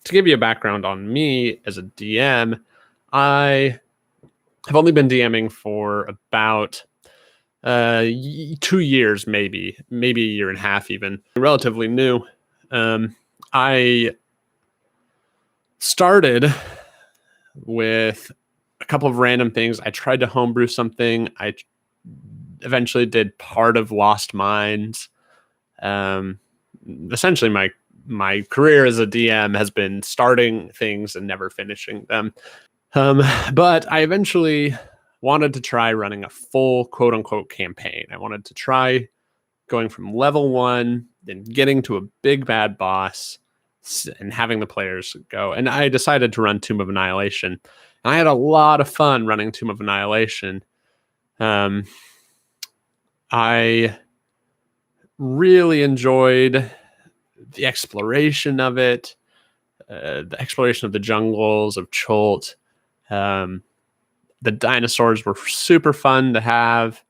to give you a background on me as a DM, I have only been DMing for about 2 years, maybe a year and a half, even relatively new. I started with a couple of random things. I tried to homebrew something. I eventually did part of Lost Mines. Essentially, my career as a DM has been starting things and never finishing them. But I eventually wanted to try running a full quote unquote campaign. I wanted to try going from level 1, then getting to a big bad boss and having the players go. And I decided to run Tomb of Annihilation. And I had a lot of fun running Tomb of Annihilation. I really enjoyed the exploration of it, the exploration of the jungles of Chult. The dinosaurs were super fun to have.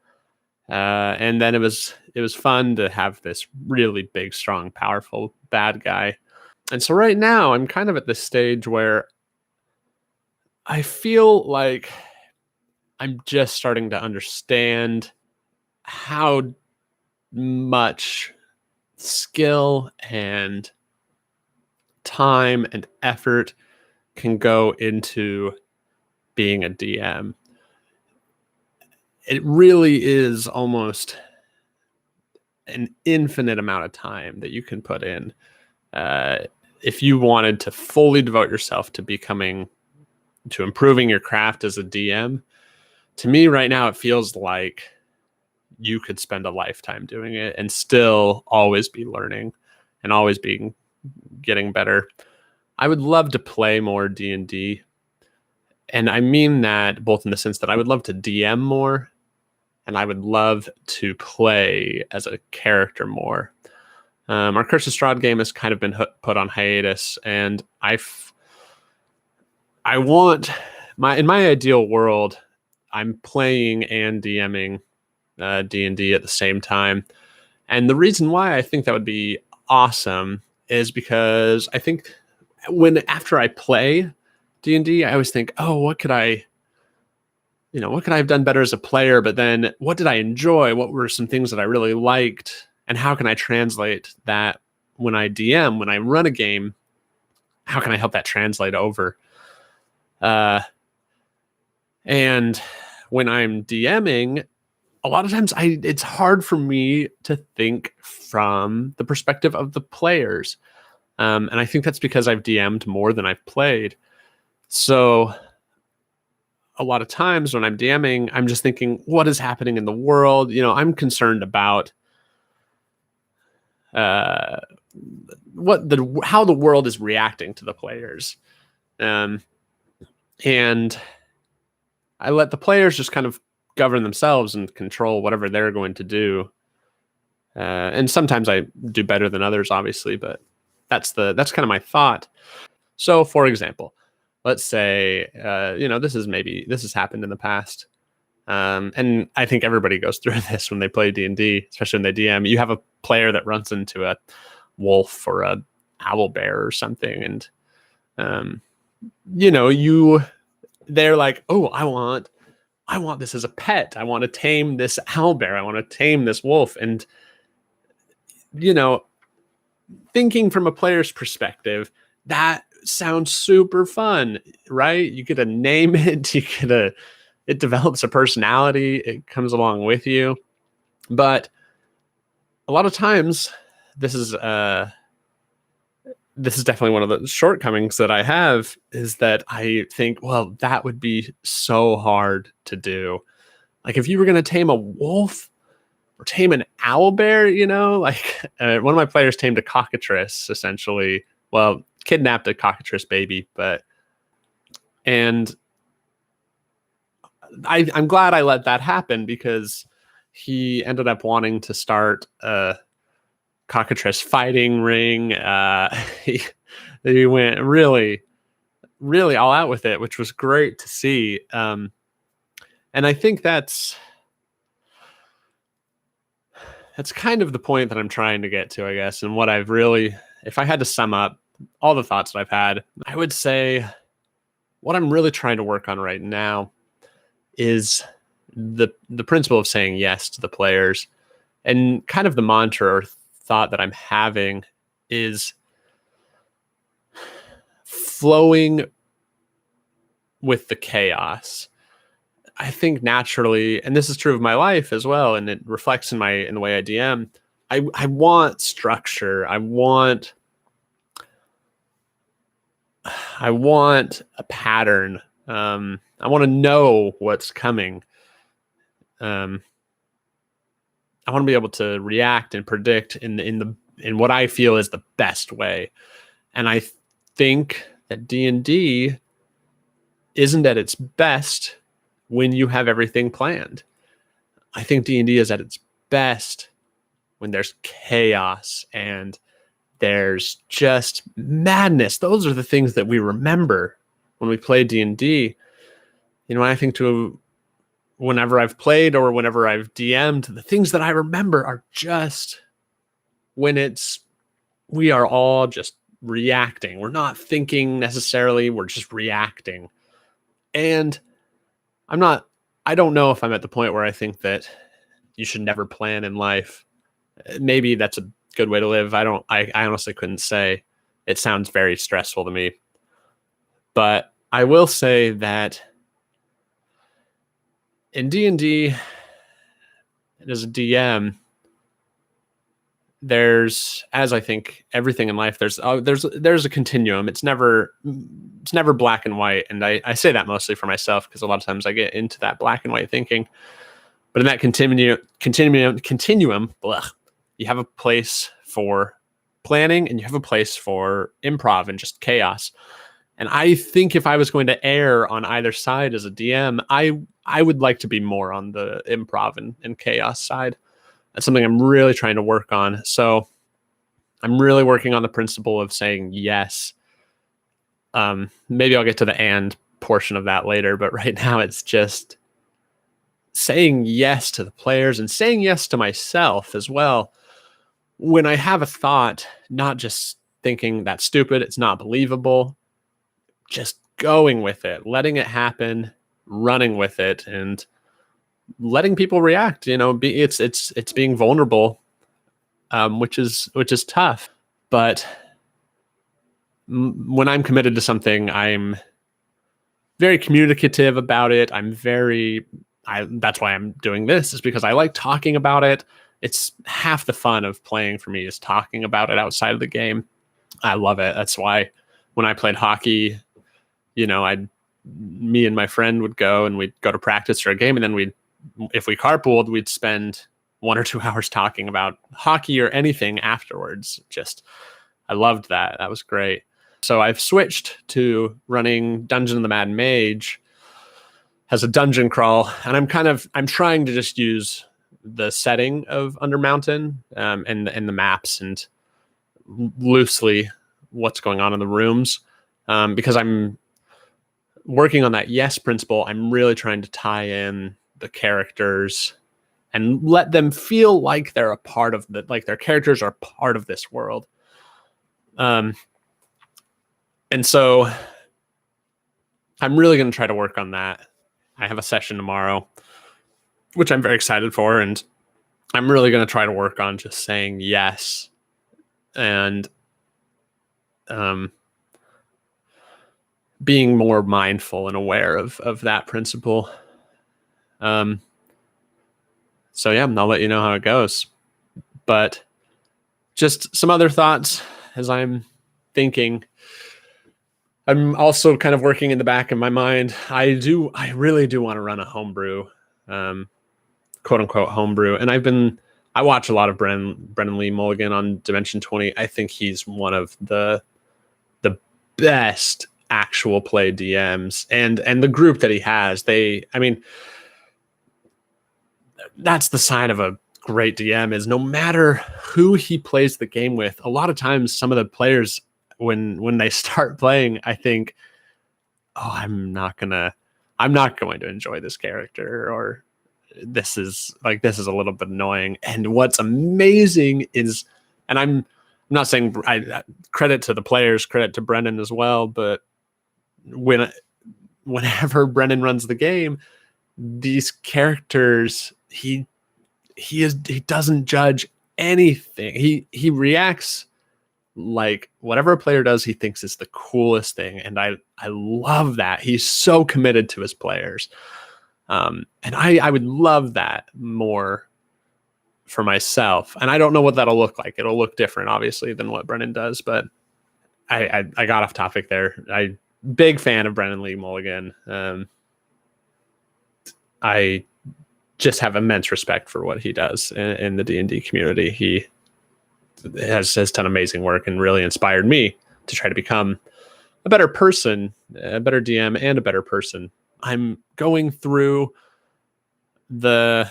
And then it was fun to have this really big, strong, powerful bad guy. And so right now I'm kind of at this stage where I feel like I'm just starting to understand how much skill and time and effort can go into being a DM. It really is almost an infinite amount of time that you can put in. If you wanted to fully devote yourself to improving your craft as a DM, to me right now, it feels like you could spend a lifetime doing it and still always be learning and always getting better. I would love to play more D&D. And I mean that both in the sense that I would love to DM more and I would love to play as a character more. Our Curse of Strahd game has kind of been put on hiatus, and in my ideal world, I'm playing and DMing D&D at the same time. And the reason why I think that would be awesome is because I think after I play D&D, I always think, oh, what could I have done better as a player? But then what did I enjoy? What were some things that I really liked? And how can I translate that when I DM, when I run a game? How can I help that translate over? And when I'm DMing, a lot of times it's hard for me to think from the perspective of the players. And I think that's because I've DM'd more than I've played. So a lot of times when I'm DMing, I'm just thinking, what is happening in the world? I'm concerned about how the world is reacting to the players. And I let the players just kind of govern themselves and control whatever they're going to do. And sometimes I do better than others, obviously, but that's kind of my thought. So for example, let's say, this has happened in the past. And I think everybody goes through this when they play D&D, especially when they DM. You have a player that runs into a wolf or a owl bear or something. And, they're like, oh, I want this as a pet. I want to tame this owl bear. I want to tame this wolf. And, thinking from a player's perspective, that sounds super fun, right? You get to name it. It develops a personality. It comes along with you. But a lot of times, this is definitely one of the shortcomings that I have, is that I think, well, that would be so hard to do. Like if you were going to tame a wolf or tame an owl bear, one of my players tamed a cockatrice, essentially. Well, kidnapped a cockatrice baby, and I'm glad I let that happen, because he ended up wanting to start a cockatrice fighting ring. He went really, really all out with it, which was great to see. And I think that's kind of the point that I'm trying to get to, I guess. And what I've really, if I had to sum up all the thoughts that I've had. I would say what I'm really trying to work on right now is the principle of saying yes to the players. And kind of the mantra or thought that I'm having is flowing with the chaos. I think naturally, and this is true of my life as well, and it reflects in the way I DM. I want structure. I want a pattern. I want to know what's coming. I want to be able to react and predict in what I feel is the best way. And I think that D&D isn't at its best when you have everything planned. I think D&D is at its best when there's chaos and there's just madness. Those are the things that we remember when we play D&D. You know, I think whenever I've played or whenever I've DM'd, the things that I remember are just when we are all just reacting. We're not thinking necessarily, we're just reacting. And I don't know if I'm at the point where I think that you should never plan in life. Maybe that's a good way to live. I honestly couldn't say. It sounds very stressful to me. But I will say that in D&D, as a DM, there's, as I think everything in life, there's a continuum. It's never black and white. And I say that mostly for myself because a lot of times I get into that black and white thinking. But in that continuum, you have a place for planning and you have a place for improv and just chaos. And I think if I was going to err on either side as a DM, I would like to be more on the improv and chaos side. That's something I'm really trying to work on. So I'm really working on the principle of saying yes. Maybe I'll get to the and portion of that later, but right now it's just saying yes to the players and saying yes to myself as well. When I have a thought, not just thinking that's stupid, it's not believable, just going with it, letting it happen, running with it, and letting people react. You know, it's being vulnerable, which is tough. But when I'm committed to something, I'm very communicative about it. That's why I'm doing this, is because I like talking about it. It's half the fun of playing for me is talking about it outside of the game. I love it. That's why when I played hockey, you know, me and my friend would go and we'd go to practice for a game, and then if we carpooled, we'd spend 1 or 2 hours talking about hockey or anything afterwards. I loved that. That was great. So I've switched to running Dungeon of the Mad Mage as a dungeon crawl, and I'm trying to just use the setting of Undermountain and the maps and loosely what's going on in the rooms, because I'm working on that yes principle. I'm really trying to tie in the characters and let them feel like they're a part of like their characters are part of this world. And so I'm really going to try to work on that. I have a session tomorrow, which I'm very excited for. And I'm really going to try to work on just saying yes and being more mindful and aware of that principle. So yeah, I'll let you know how it goes. But just some other thoughts as I'm thinking. I'm also kind of working in the back of my mind. I really do want to run a homebrew, quote unquote homebrew. And I watch a lot of Brennan Lee Mulligan on Dimension 20. I think he's one of the best actual play DMs, and the group that he has, that's the sign of a great DM, is no matter who he plays the game with, a lot of times some of the players, when they start playing, I think, oh, I'm not going to enjoy this character, or this is a little bit annoying. And what's amazing is, and I'm not saying credit to the players, credit to Brennan as well, but whenever Brennan runs the game, these characters, he doesn't judge anything. He reacts like whatever a player does, he thinks is the coolest thing, and I love that. He's so committed to his players, and I would love that more for myself. And I don't know what that'll look like. It'll look different, obviously, than what Brennan does. But I got off topic there. I big fan of Brennan Lee Mulligan. I just have immense respect for what he does in the D&D community. He has done amazing work and really inspired me to try to become a better person, a better DM, and a better person. I'm going through the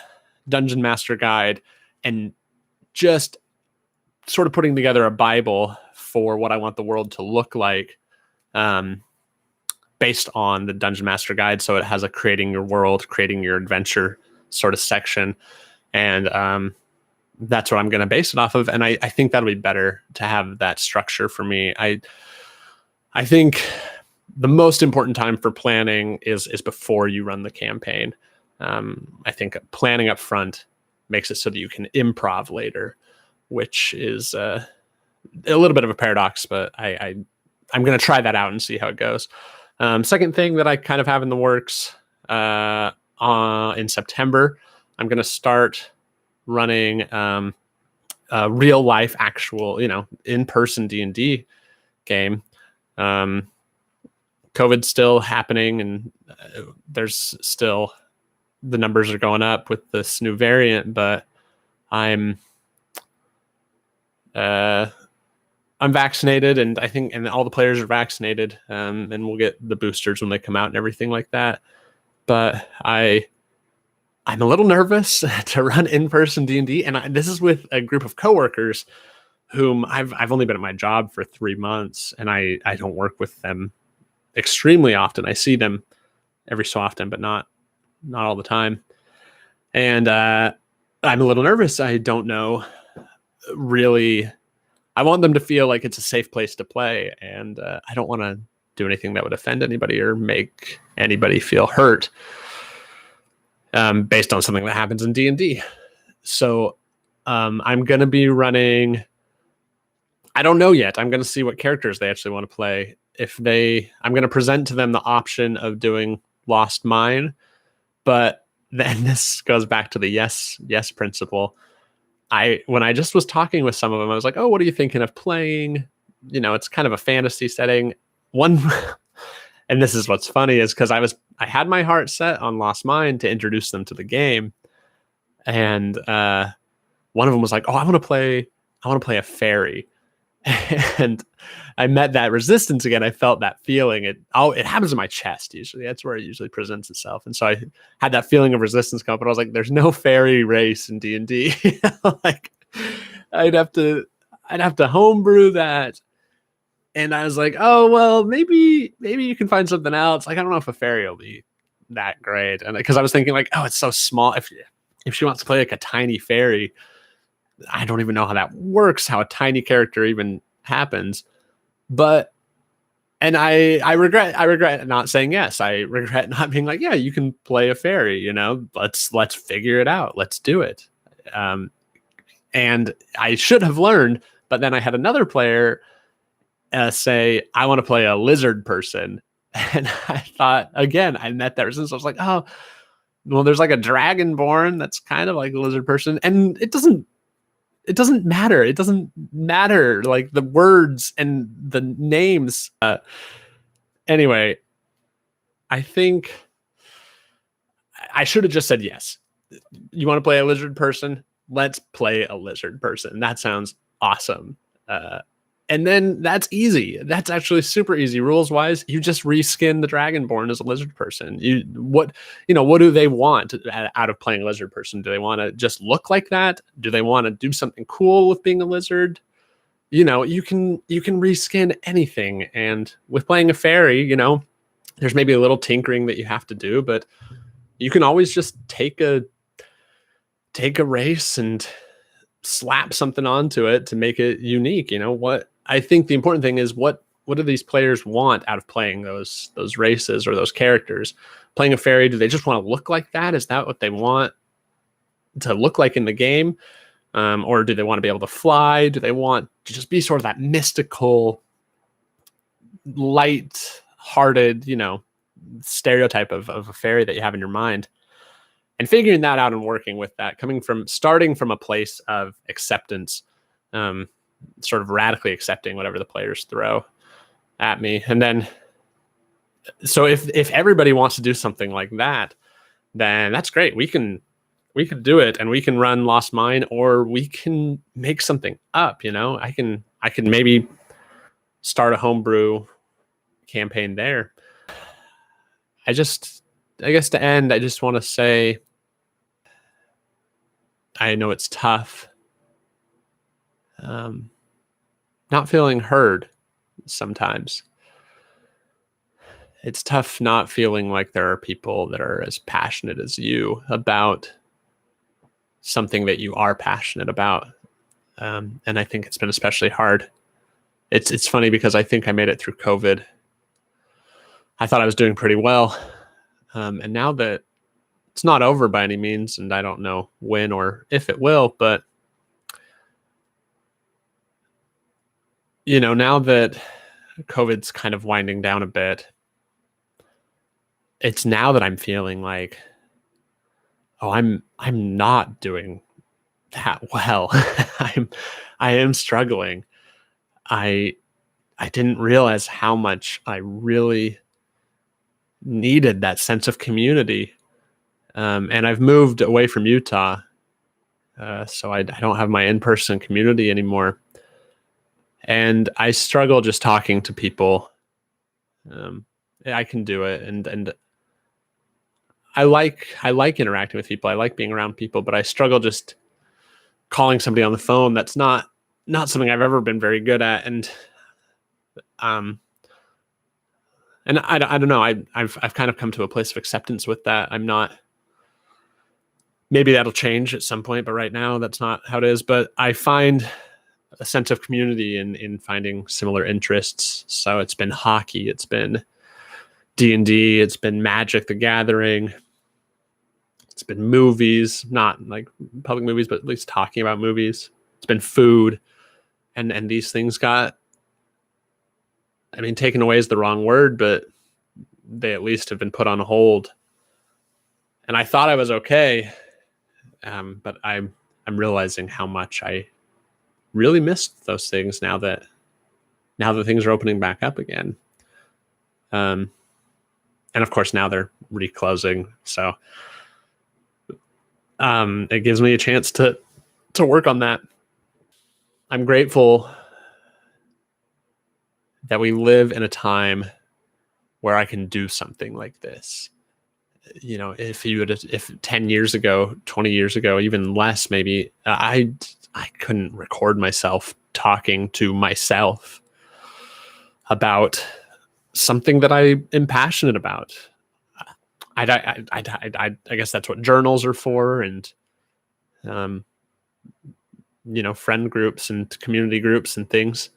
Dungeon Master Guide and just sort of putting together a Bible for what I want the world to look like, based on the Dungeon Master Guide. So it has a creating your world, creating your adventure sort of section. And that's what I'm going to base it off of. And I think that'll be better to have that structure for me. I think the most important time for planning is before you run the campaign. I think planning up front makes it so that you can improv later, which is a little bit of a paradox, but I'm going to try that out and see how it goes. Second thing that I kind of have in the works, in September, I'm going to start running a real life, actual, in-person D&D game. COVID's still happening, and there's still, the numbers are going up with this new variant, but I'm vaccinated, and I think, and all the players are vaccinated, and we'll get the boosters when they come out and everything like that. But I'm a little nervous to run in-person D&D, and this is with a group of coworkers whom I've only been at my job for 3 months, and I don't work with them extremely often. I see them every so often, but not all the time. And I'm a little nervous. I don't know really. I want them to feel like it's a safe place to play, and I don't want to do anything that would offend anybody or make anybody feel hurt, based on something that happens in D&D. So I'm going to be running, I don't know yet. I'm going to see what characters they actually want to play. I'm going to present to them the option of doing Lost Mine, but then this goes back to the yes principle. When I just was talking with some of them, I was like, oh, what are you thinking of playing? It's kind of a fantasy setting. And this is what's funny, is because I had my heart set on Lost Mine to introduce them to the game. And one of them was like, oh, I want to play a fairy. And I met that resistance again. I felt that feeling. It happens in my chest usually. That's where it usually presents itself. And so I had that feeling of resistance come up, but I was like, there's no fairy race in D&D. Like I'd have to homebrew that. And I was like, oh, well, maybe you can find something else. Like, I don't know if a fairy will be that great. And because I was thinking like, oh, it's so small. If she wants to play like a tiny fairy, I don't even know how that works, how a tiny character even happens. And I regret not saying yes. I regret not being like, yeah, you can play a fairy, let's figure it out. Let's do it. And I should have learned, but then I had another player say, I want to play a lizard person. And I thought, again, I met that resistance. I was like, oh, well, there's like a dragonborn that's kind of like a lizard person. And it doesn't matter. It doesn't matter, like the words and the names. Anyway, I think I should have just said yes. You want to play a lizard person? Let's play a lizard person. That sounds awesome. And then that's easy. That's actually super easy. Rules wise, you just reskin the Dragonborn as a lizard person. What do they want out of playing a lizard person? Do they want to just look like that? Do they want to do something cool with being a lizard? You can reskin anything. And with playing a fairy, there's maybe a little tinkering that you have to do, but you can always just take a race and slap something onto it to make it unique. What I think the important thing is, what do these players want out of playing those races or those characters? Playing a fairy, do they just want to look like that? Is that what they want to look like in the game? Or do they want to be able to fly? Do they want to just be sort of that mystical, light-hearted, stereotype of a fairy that you have in your mind? And figuring that out and working with that, starting from a place of acceptance, sort of radically accepting whatever the players throw at me. And then, so if everybody wants to do something like that, then that's great. We can do it, and we can run Lost Mine, or we can make something up. I can maybe start a homebrew campaign there. I guess to end, I just want to say, I know it's tough, not feeling heard sometimes. It's tough not feeling like there are people that are as passionate as you about something that you are passionate about. And I think it's been especially hard. It's funny because I think I made it through COVID. I thought I was doing pretty well. And now that it's not over by any means, and I don't know when or if it will, but now that COVID's kind of winding down a bit, it's now that I'm feeling like, oh, I'm not doing that well. I am struggling. I didn't realize how much I really needed that sense of community. And I've moved away from Utah, so I don't have my in-person community anymore. And I struggle just talking to people. I can do it, and I like interacting with people. I like being around people, but I struggle just calling somebody on the phone. That's not something I've ever been very good at. And I don't know. I've kind of come to a place of acceptance with that. I'm not. Maybe that'll change at some point, but right now that's not how it is. But I find a sense of community in finding similar interests. So it's been hockey, it's been D&D, it's been Magic the Gathering, it's been movies, not like public movies, but at least talking about movies. It's been food, and these things got, taken away is the wrong word, but they at least have been put on hold. And I thought I was okay, but I'm realizing how much I really missed those things now that things are opening back up again. And of course now they're reclosing. So it gives me a chance to work on that. I'm grateful that we live in a time where I can do something like this. If 10 years ago, 20 years ago, even less, maybe, I couldn't record myself talking to myself about something that I am passionate about. I guess that's what journals are for, and friend groups and community groups and things.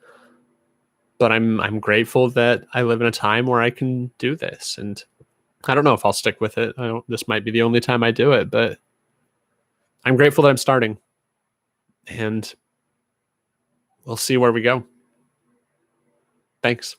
But I'm grateful that I live in a time where I can do this, and I don't know if I'll stick with it. This might be the only time I do it, but I'm grateful that I'm starting, and we'll see where we go. Thanks.